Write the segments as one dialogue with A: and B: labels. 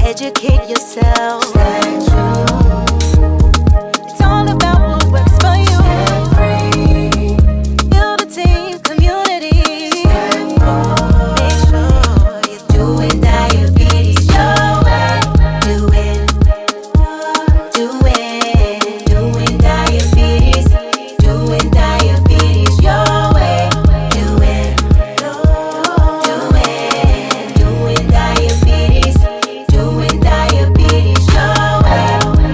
A: Educate yourself. It's all about what works for you. Build a team, community. Make sure you're doing diabetes your way. Doing diabetes. Doing diabetes your way. Doing diabetes. Doing diabetes your way.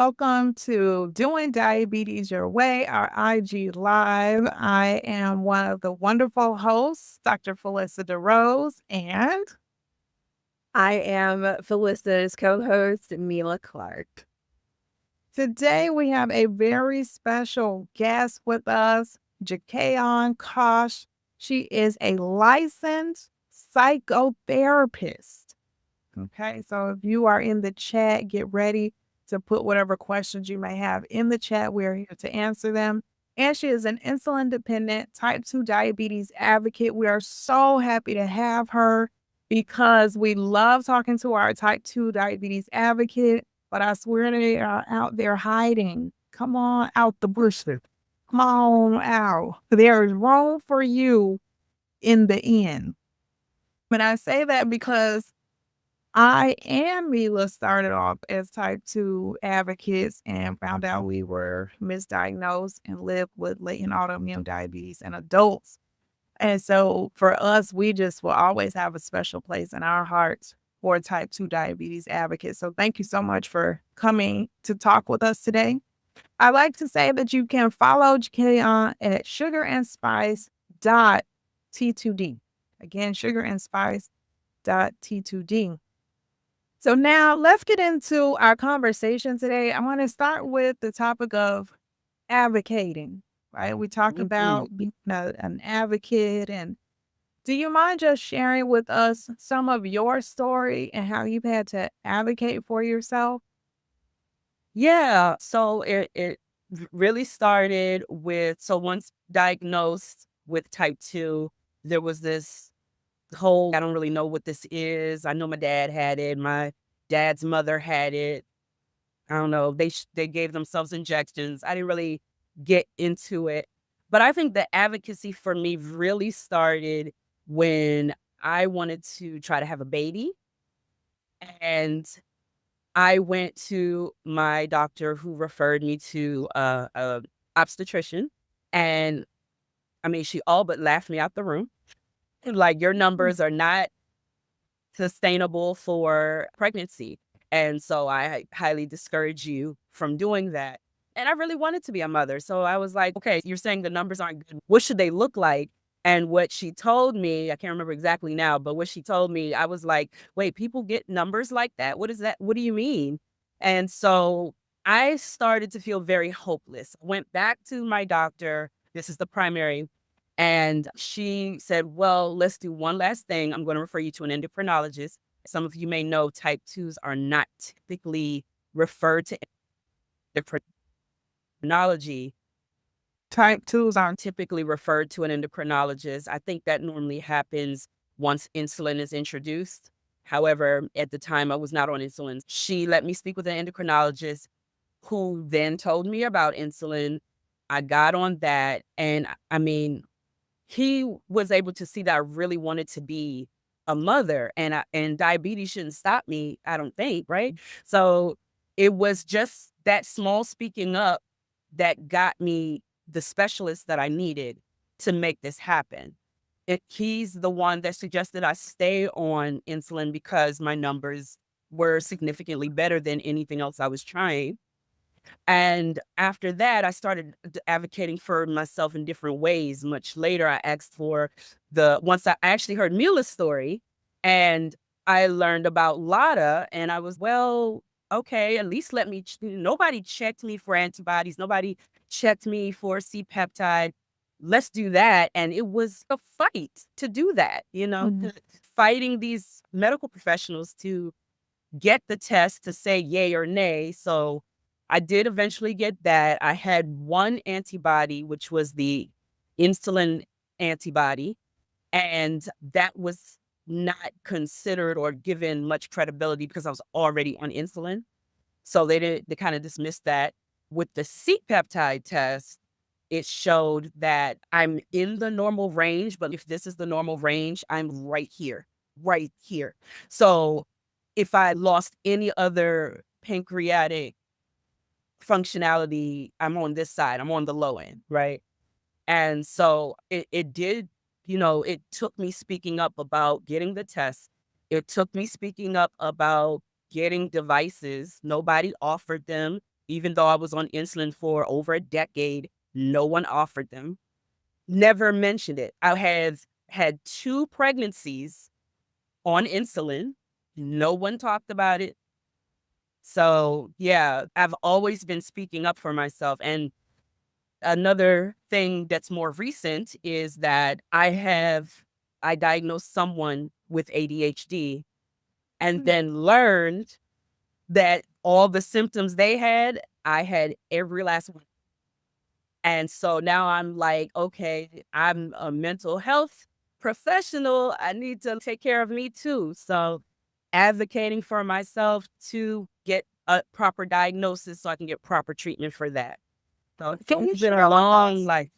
B: welcome to Doing Diabetes Your Way, our IG Live. I am one of the wonderful hosts, Dr. Phyllisa Deroze, and
C: I am Phyllisa's co-host, Mila Clarke.
B: today we have a very special guest with us, Jacquean Kosh. She is a licensed psychotherapist. Okay, so if you are in the chat, get ready to put whatever questions you may have in the chat. We are here to answer them. And she is an insulin dependent type 2 diabetes advocate. We are so happy to have her because we love talking to our type 2 diabetes advocate, but I swear they are out there hiding. Come on out the bushes. Come on out. There is room for you in the end. And I say that because I and Mila started off as type 2 advocates and found out we were misdiagnosed and lived with latent autoimmune diabetes in adults. And so for us, we just will always have a special place in our hearts for type 2 diabetes advocates. So thank you so much for coming to talk with us today. I like to say that you can follow Jacquean at sugarandspice.t2d. Again, sugarandspice.t2d. So now let's get into our conversation today. I want to start with the topic of advocating, right? We talked about being an advocate. And do you mind just sharing with us some of your story and how you've had to advocate for yourself?
D: Yeah, so it really started with once diagnosed with type 2, there was this whole I don't really know what this is. I know my dad had it, my dad's mother had it. I don't know. They gave themselves injections. I didn't really get into it. But I think the advocacy for me really started when I wanted to try to have a baby, and I went to my doctor who referred me to a obstetrician, and I mean, she all but laughed me out the room. Like, your numbers are not sustainable for pregnancy, and so I highly discourage you from doing that. And I really wanted to be a mother, so I was like, okay, you're saying the numbers aren't good. What should they look like? And what she told me, I can't remember exactly now, but what she told me, I was like, wait, people get numbers like that? What is that? What do you mean? And so I started to feel very hopeless. Went back to my doctor. This is the primary. And she said, well, let's do one last thing. I'm going to refer you to an endocrinologist. Some of you may know type 2s are not typically referred to endocrinology,
B: Type 2s aren't.
D: typically referred to an endocrinologist. I think that normally happens once insulin is introduced. However, at the time I was not on insulin. She let me speak with an endocrinologist who then told me about insulin. I got on that. And I mean, he was able to see that I really wanted to be a mother, and diabetes shouldn't stop me, I don't think, right? So it was just that small speaking up that got me the specialist that I needed to make this happen. He's the one that suggested I stay on insulin because my numbers were significantly better than anything else I was trying. And after that, I started advocating for myself in different ways. Much later, I asked for once I actually heard Mila's story, and I learned about Lotta, and I was, well, okay, at least let me, nobody checked me for antibodies. Nobody checked me for C-peptide. Let's do that. And it was a fight to do that,
B: Mhm.
D: fighting these medical professionals to get the test to say yay or nay. So I did eventually get that. I had one antibody, which was the insulin antibody, and that was not considered or given much credibility because I was already on insulin. So they kind of dismissed that. With the C-peptide test, it showed that I'm in the normal range, but if this is the normal range, I'm right here, right here. So if I lost any other pancreatic functionality, I'm on this side, I'm on the low end, right? And so it did, it took me speaking up about getting the test. It took me speaking up about getting devices. Nobody offered them. even though I was on insulin for over a decade, no one offered them. Never mentioned it. I have had 2 pregnancies on insulin. No one talked about it. So, yeah, I've always been speaking up for myself. And another thing that's more recent is that I diagnosed someone with ADHD and then learned that all the symptoms they had, I had every last one. And so now I'm like, okay, I'm a mental health professional. I need to take care of me too. So advocating for myself to get a proper diagnosis so I can get proper treatment for that. So
B: Can you
D: it's been
B: share
D: a
B: with
D: long
B: us
D: life.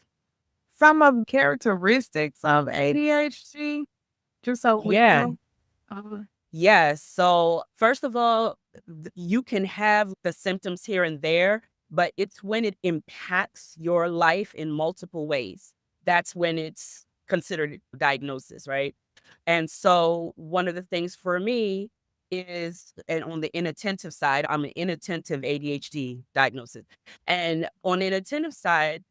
B: some of the characteristics of ADHD? Just so we
D: Yeah.
B: know. Uh,
D: Yes. So first of all, you can have the symptoms here and there, but it's when it impacts your life in multiple ways. That's when it's considered a diagnosis, right? And so one of the things for me is, and on the inattentive side, I'm an inattentive ADHD diagnosis. And on the inattentive side,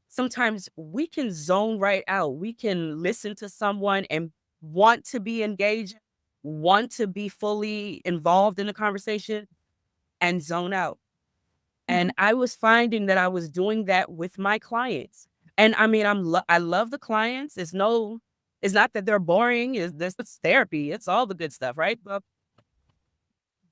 D: sometimes we can zone right out. We can listen to someone and want to be engaged, want to be fully involved in the conversation and zone out. And I was finding that I was doing that with my clients. And I mean, I love the clients. It's not that they're boring. It's therapy. It's all the good stuff, right?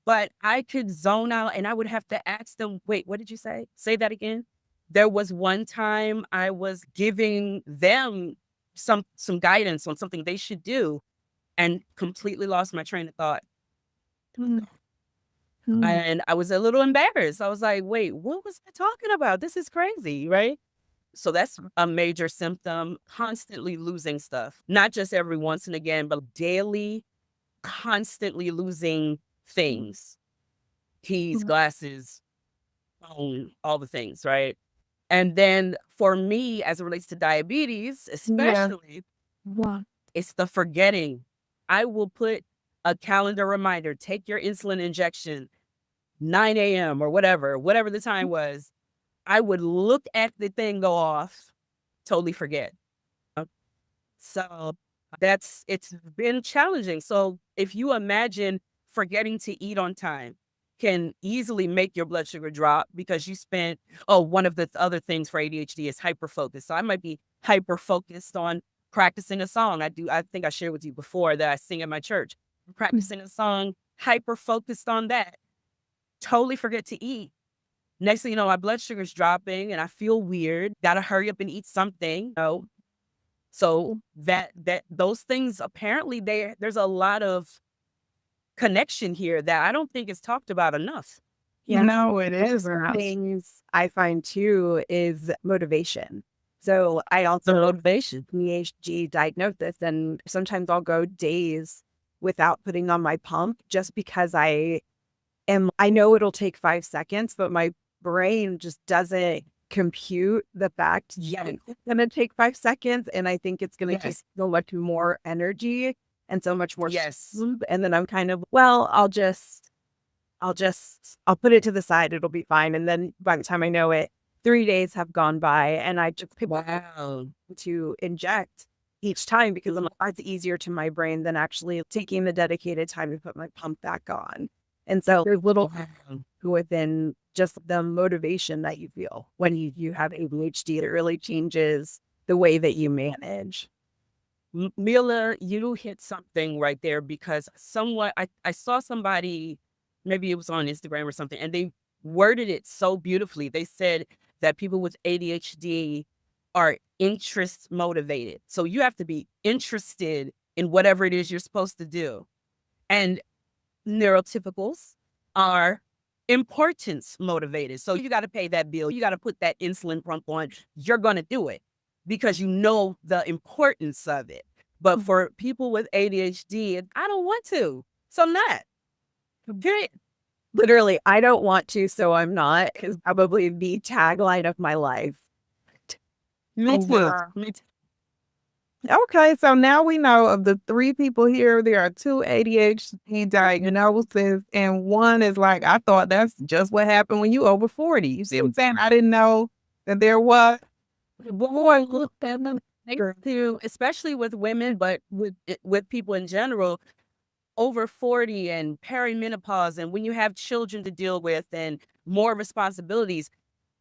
D: But I could zone out and I would have to ask them, wait, what did you say? Say that again. There was one time I was giving them some guidance on something they should do and completely lost my train of thought. And I was a little embarrassed. I was like, wait, what was I talking about? This is crazy, right? So that's a major symptom, constantly losing stuff, not just every once and again, but daily, constantly losing things, keys, glasses, phone, all the things, right? And then for me, as it relates to diabetes, especially, it's the forgetting. I will put a calendar reminder, take your insulin injection, 9 a.m. or whatever the time was. I would look at the thing go off, totally forget. So it's been challenging. So if you imagine forgetting to eat on time can easily make your blood sugar drop because you spent, one of the other things for ADHD is hyper focus. So I might be hyper focused on practicing a song. I think I shared with you before that I sing at my church. Practicing a song, hyper focused on that. Totally forget to eat. Next thing you know, my blood sugar's dropping and I feel weird. Gotta hurry up and eat something. So those things apparently there's a lot of connection here that I don't think is talked about enough.
B: No, it is.
C: Things I find too is motivation. So I also
D: motivation.
C: ADHD diagnosis, and sometimes I'll go days without putting on my pump just because I know it'll take 5 seconds, but my brain just doesn't compute the fact it's gonna take 5 seconds, and I think it's gonna take so much more energy and so much more sleep. And then I'm kind of, well, I'll put it to the side, it'll be fine. And then by the time I know it, 3 days have gone by and I just pick to inject each time because it's easier to my brain than actually taking the dedicated time to put my pump back on. And so there's little within just the motivation that you feel when you have ADHD. It really changes the way that you manage.
D: Mila, you hit something right there because I saw somebody, maybe it was on Instagram or something, and they worded it so beautifully. They said that people with ADHD are interest motivated. So you have to be interested in whatever it is you're supposed to do. And neurotypicals are importance motivated. So you got to pay that bill. You got to put that insulin pump on. You're going to do it because you know the importance of it. But for people with ADHD, I don't want to. So I'm not. Period.
C: Literally, I don't want to, so I'm not, is probably the tagline of my life.
D: Me too. Me too.
B: Okay, so now we know of the 3 people here, there are 2 ADHD diagnoses, and one is like, I thought that's just what happened when you over 40. You see what I'm saying? I didn't know that there was.
D: Boy, look at them too, especially with women, but with people in general, over 40 and perimenopause, and when you have children to deal with and more responsibilities,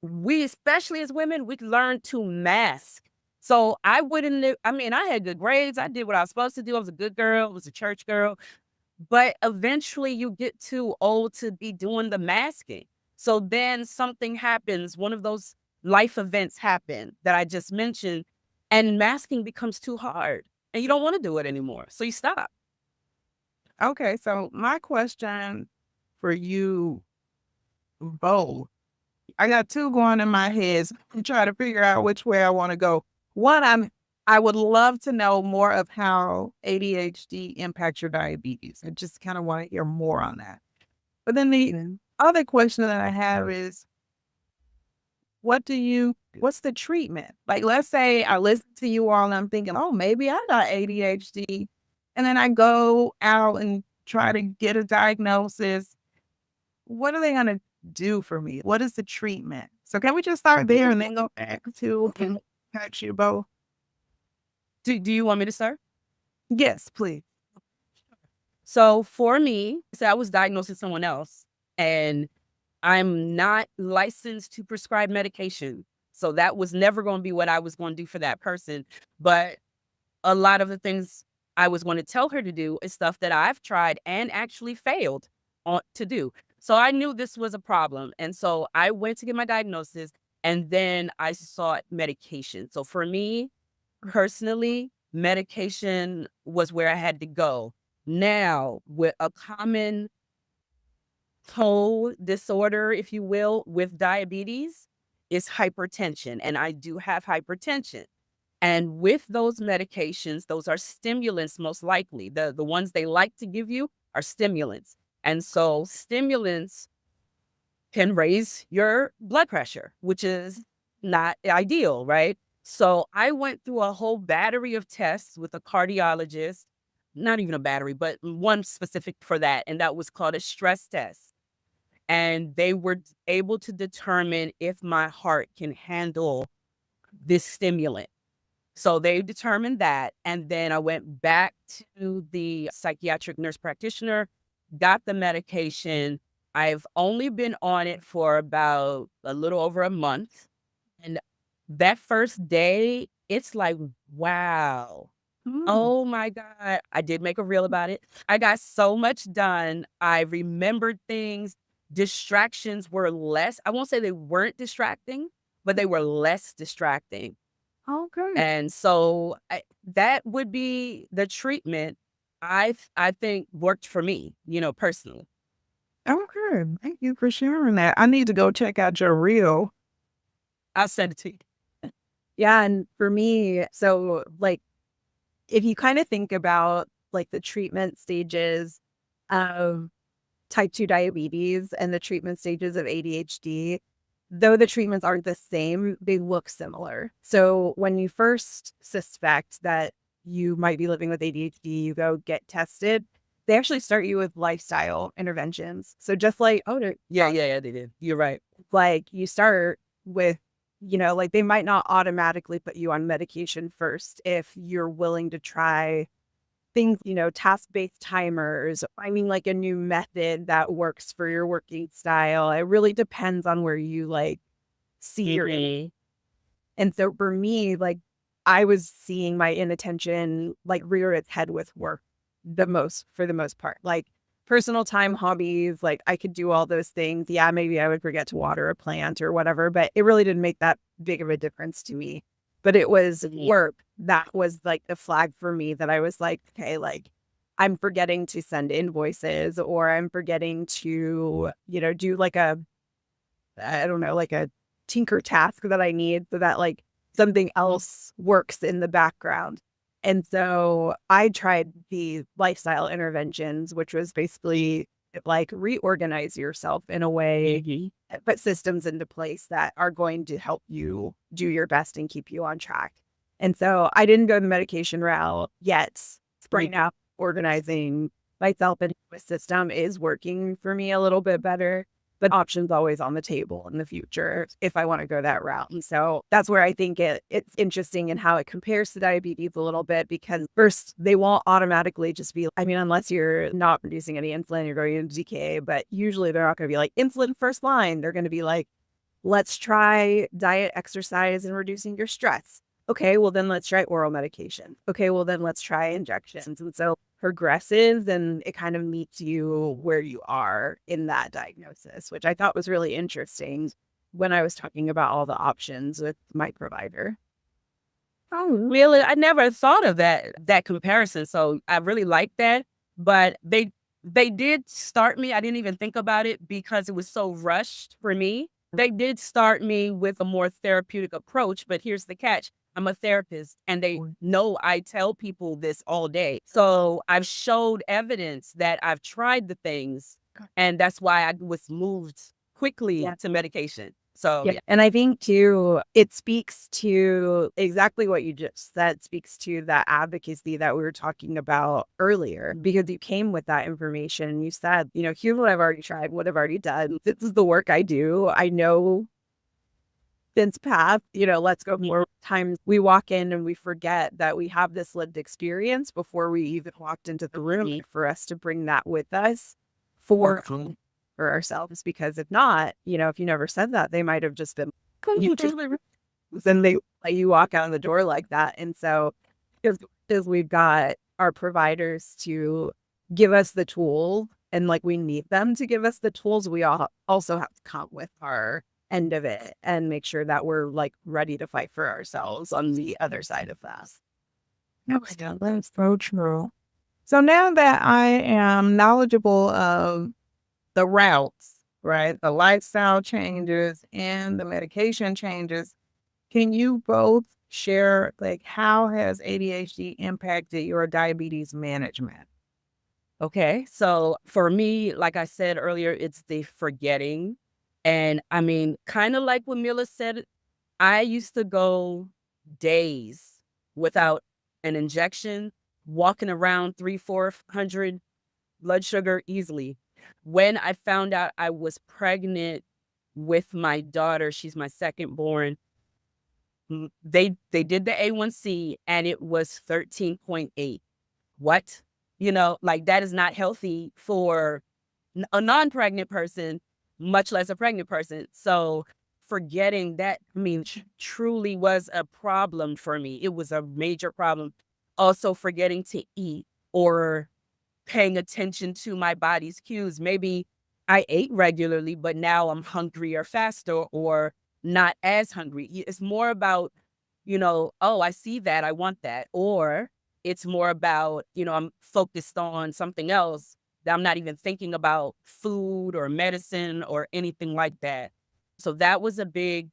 D: we, especially as women, we learn to mask. So I wouldn't I mean, I had good grades. I did what I was supposed to do. I was a good girl. I was a church girl. But eventually you get too old to be doing the masking. So then something happens, one of those life events happen that I just mentioned, and masking becomes too hard and you don't want to do it anymore. So you stop.
B: Okay, so my question for you both, I got 2 going in my head. So I'm trying to figure out which way I wanna go. One, I would love to know more of how ADHD impacts your diabetes. I just kinda wanna hear more on that. But then the other question that I have is, what's the treatment? Like, let's say I listen to you all and I'm thinking, oh, maybe I got ADHD. And then I go out and try to get a diagnosis. What are they going to do for me? What is the treatment? So can we just start there and then go back to impact you both?
D: Do you want me to start?
B: Yes, please.
D: So for me, so I was diagnosed with someone else, and I'm not licensed to prescribe medication. So that was never going to be what I was going to do for that person. But a lot of the things I was going to tell her to do is stuff that I've tried and actually failed to do. So I knew this was a problem. And so I went to get my diagnosis, and then I sought medication. So for me personally, medication was where I had to go. Now, with a common whole disorder, if you will, with diabetes is hypertension. And I do have hypertension. And with those medications, those are stimulants most likely. The ones they like to give you are stimulants. And so stimulants can raise your blood pressure, which is not ideal, right? So I went through a whole battery of tests with a cardiologist, not even a battery, but one specific for that. And that was called a stress test. And they were able to determine if my heart can handle this stimulant. So they determined that. And then I went back to the psychiatric nurse practitioner, got the medication. I've only been on it for about a little over a month. And that first day, it's like, wow. Oh my God. I did make a reel about it. I got so much done. I remembered things. Distractions were less. I won't say they weren't distracting, but they were less distracting.
B: Okay.
D: And so that would be the treatment I think worked for me, personally.
B: Okay. Thank you for sharing that. I need to go check out your reel.
D: I'll send it to you.
C: Yeah, and for me, so, like, if you kinda think about, like, the treatment stages of type 2 diabetes and the treatment stages of ADHD, though the treatments aren't the same, they look similar. So when you first suspect that you might be living with ADHD, you go get tested, they actually start you with lifestyle interventions. So just like,
D: Yeah, they did. You're right.
C: like you start with, like they might not automatically put you on medication first if you're willing to try things, task-based timers, finding like a new method that works for your working style. It really depends on where you like see your And so for me, like I was seeing my inattention like rear its head with work for the most part. Like personal time, hobbies, like I could do all those things. Yeah, maybe I would forget to water a plant or whatever, but it really didn't make that big of a difference to me. But it was work that was like the flag for me that I was like, okay, like I'm forgetting to send invoices or I'm forgetting to, do like I don't know, like a tinker task that I need so that like something else works in the background. And so I tried the lifestyle interventions, which was basically like reorganize yourself in a way, put systems into place that are going to help you do your best and keep you on track. And so I didn't go the medication route yet. Right now, organizing myself into a system is working for me a little bit better. But options always on the table in the future if I want to go that route. And so that's where I think it's interesting in how it compares to diabetes a little bit, because first, they won't automatically just be, I mean, unless you're not producing any insulin, you're going into DKA, but usually they're not going to be like insulin first line. They're going to be like, let's try diet, exercise, and reducing your stress. Okay, well, then let's try oral medication. Okay, well, then let's try injections. And so progresses and it kind of meets you where you are in that diagnosis, which I thought was really interesting when I was talking about all the options with my provider.
D: Oh, really? I never thought of that comparison. So I really like that. But they did start me. I didn't even think about it because it was so rushed for me. They did start me with a more therapeutic approach, but here's the catch. I'm a therapist and they know I tell people this all day. So I've showed evidence that I've tried the things, and that's why I was moved quickly to medication. So,
C: Yeah. And I think too, it speaks to exactly what you just said, speaks to that advocacy that we were talking about earlier, because you came with that information and you said, you know, here's what I've already tried, what I've already done. This is the work I do. I know Vince path, you know, let's go more. Times we walk in and we forget that we have this lived experience before we even walked into the room, for us to bring that with us for ourselves. Because if not, you know, if you never said that, they might have just been, then they let you walk out of the door like that. And so because we've got our providers to give us the tool, and like we need them to give us the tools, we all also have to come with our end of it and make sure that we're like ready to fight for ourselves on the other side of that.
B: Okay, that's so true. So now that I am knowledgeable of the routes, right, the lifestyle changes and the medication changes, can you both share, like, how has ADHD impacted your diabetes management?
D: okay. So for me, like I said earlier, it's the forgetting. And I mean, kind of like what Mila said, I used to go days without an injection, walking around 300-400 blood sugar easily. When I found out I was pregnant with my daughter, she's my second born, they did the A1C and it was 13.8. What? You know, like that is not healthy for a non-pregnant person, much less a pregnant person. So forgetting that, I mean, truly was a problem for me. It was a major problem. Also forgetting to eat or paying attention to my body's cues. Maybe I ate regularly, but now I'm hungrier faster or not as hungry. It's more about, you know, oh, I see that, I want that. Or it's more about, you know, I'm focused on something else that I'm not even thinking about food or medicine or anything like that. So that was a big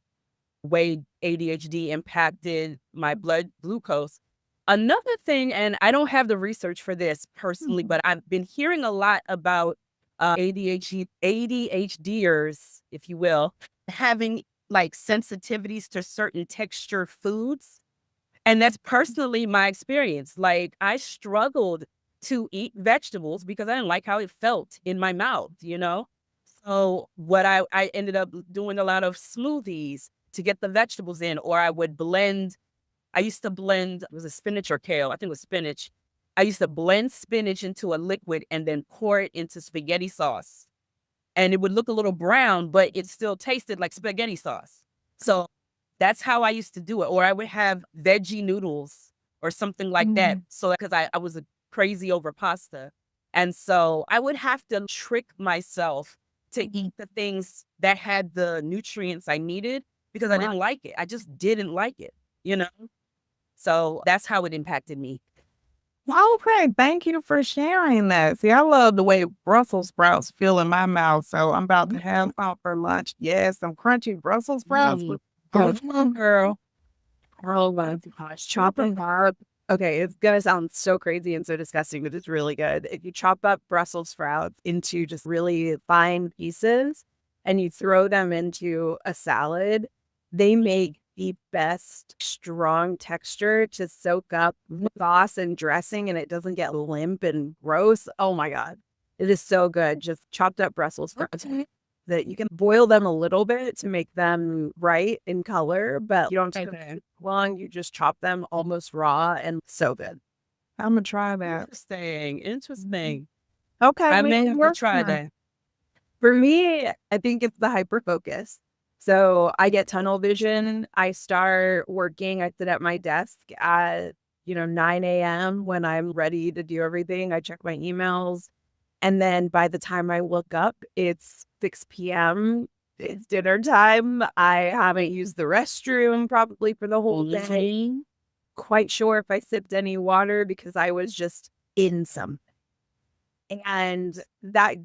D: way ADHD impacted my blood glucose. Another thing, and I don't have the research for this personally, but I've been hearing a lot about ADHDers, if you will, having like sensitivities to certain texture foods. And that's personally my experience. Like I struggled to eat vegetables because I didn't like how it felt in my mouth, you know? So what I ended up doing a lot of smoothies to get the vegetables in, or I would blend. I used to blend, it was a spinach or kale, I think it was spinach. I used to blend spinach into a liquid and then pour it into spaghetti sauce. And it would look a little brown, but it still tasted like spaghetti sauce. So that's how I used to do it. Or I would have veggie noodles or something like that. So because I was crazy over pasta. And so I would have to trick myself to eat the things that had the nutrients I needed because I didn't like it. I just didn't like it, you know? So that's how it impacted me.
B: Okay, thank you for sharing that. See, I love the way Brussels sprouts feel in my mouth, so I'm about to have some for lunch. Yes, some crunchy Brussels sprouts.
C: Come on, girl. Oh my gosh, chopping up. Okay, it's gonna sound so crazy and so disgusting, but it's really good. If you chop up Brussels sprouts into just really fine pieces and you throw them into a salad, they make the best strong texture to soak up sauce and dressing, and it doesn't get limp and gross. Oh my God. It is so good. Just chopped up Brussels sprouts that you can boil them a little bit to make them bright in color, but you don't have to cook too long. You just chop them almost raw and so good.
B: I'm gonna try that.
D: Interesting.
B: Okay,
D: I
B: we
D: may
B: can
D: have to
B: work
D: try
B: on it.
C: that. For me, I think it's the hyperfocus. So I get tunnel vision. I start working. I sit at my desk at 9 a.m. when I'm ready to do everything. I check my emails. And then by the time I look up, it's 6 p.m. It's dinner time. I haven't used the restroom probably for the whole day. Quite sure if I sipped any water because I was just in something. And that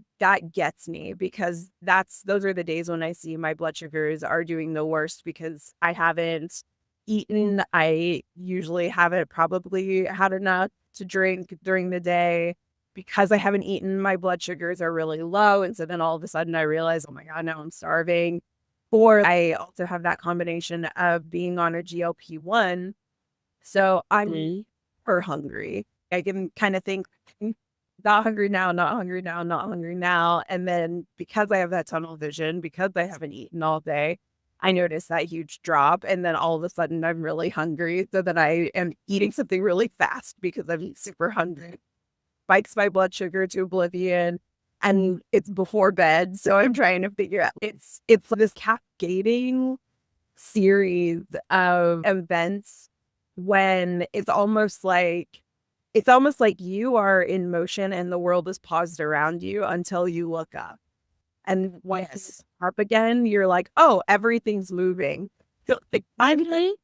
C: gets me because those are the days when I see my blood sugars are doing the worst because I haven't eaten. I usually haven't probably had enough to drink during the day. Because I haven't eaten, my blood sugars are really low. And so then all of a sudden I realize, oh my God, now I'm starving. Or I also have that combination of being on a GLP-1. So I'm super hungry. I can kind of think, not hungry now, not hungry now, not hungry now. And then because I have that tunnel vision, because I haven't eaten all day, I notice that huge drop. And then all of a sudden I'm really hungry. So then I am eating something really fast because I'm super hungry. Spikes my blood sugar to oblivion. And it's before bed. So I'm trying to figure out it's this cascading series of events when it's almost like you are in motion and the world is paused around you until you look up. And when it's up again, you're like, oh, everything's moving. Finally.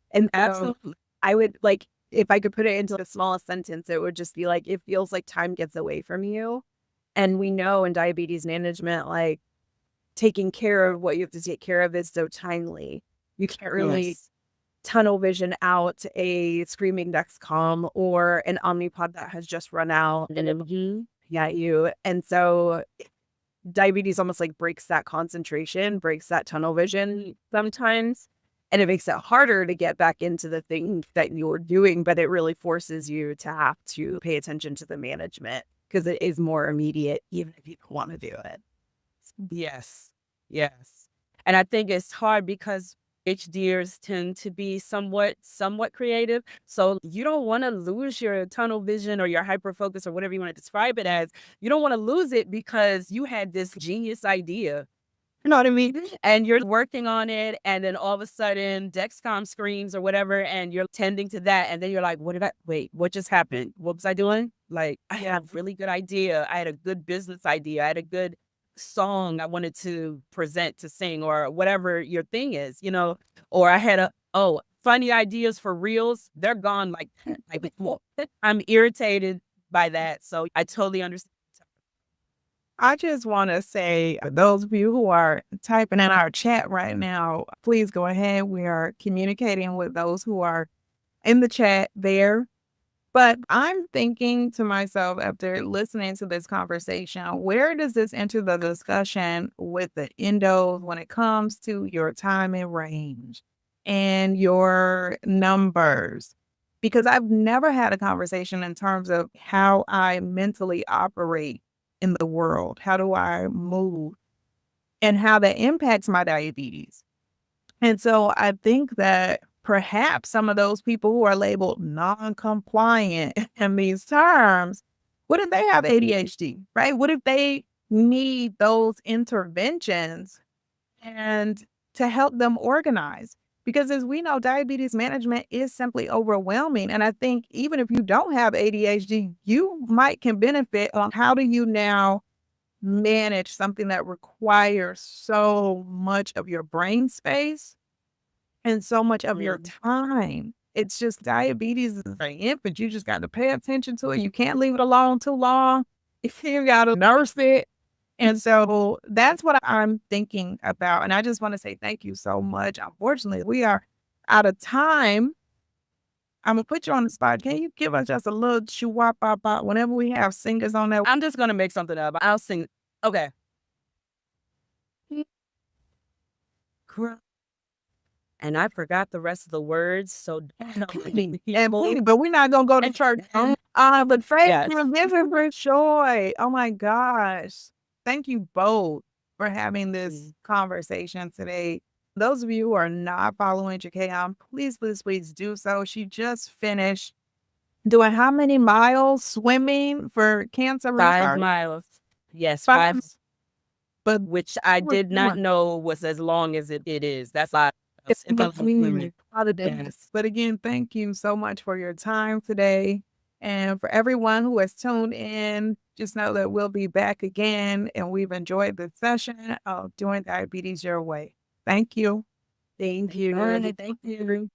C: And absolutely, I would like, if I could put it into the smallest sentence, it would just be like, it feels like time gets away from you. And we know in diabetes management, like taking care of what you have to take care of is so timely. You can't really tunnel vision out a screaming Dexcom or an Omnipod that has just run out and you. And so diabetes almost like breaks that concentration, breaks that tunnel vision sometimes. And it makes it harder to get back into the thing that you're doing, but it really forces you to have to pay attention to the management because it is more immediate, even if you don't want to do it.
D: Yes. And I think it's hard because HDers tend to be somewhat creative. So you don't want to lose your tunnel vision or your hyper focus or whatever you want to describe it as. You don't want to lose it because you had this genius idea. You know what I mean? And you're working on it, and then all of a sudden Dexcom screams or whatever, and you're tending to that, and then you're like, what just happened? What was I doing? Like, I had a really good idea. I had a good business idea. I had a good song I wanted to present, to sing, or whatever your thing is, or I had funny ideas for reels. They're gone like I'm irritated by that. So I totally understand.
B: I just want to say, for those of you who are typing in our chat right now, please go ahead. We are communicating with those who are in the chat there. But I'm thinking to myself after listening to this conversation, where does this enter the discussion with the endos when it comes to your time in range and your numbers? Because I've never had a conversation in terms of how I mentally operate in the world. How do I move and how that impacts my diabetes? And so I think that perhaps some of those people who are labeled non-compliant in these terms, what if they have ADHD, right? What if they need those interventions and to help them organize? Because as we know, diabetes management is simply overwhelming. And I think even if you don't have ADHD, you can benefit on how do you now manage something that requires so much of your brain space and so much of your time. It's just diabetes is an infant. You just got to pay attention to it. You can't leave it alone too long. If you got to nurse it. And so that's what I'm thinking about. And I just want to say thank you so much. Unfortunately, we are out of time. I'm going to put you on the spot. Can you give us just a little choo-wop-bop-bop whenever we have singers on there?
D: I'm just going to make something up. I'll sing. Okay. and I forgot the rest of the words. So
B: And pleading, but we're not gonna go to church. But Frank,
D: Yes.
B: you're living for joy. Oh my gosh. Thank you both for having this conversation today. Those of you who are not following Jacquean, please, please, please do so. She just finished doing how many miles swimming for cancer
D: 5
B: research?
D: miles. Yes,
B: 5,
D: 5,
B: but
D: which I did not know was as long as it is. That's a lot of
B: it's
D: swimming.
B: Yes. But again, thank you so much for your time today. And for everyone who has tuned in, just know that we'll be back again. And we've enjoyed the session of Doing Diabetes Your Way. Thank you.
D: Thank you.
B: Thank you.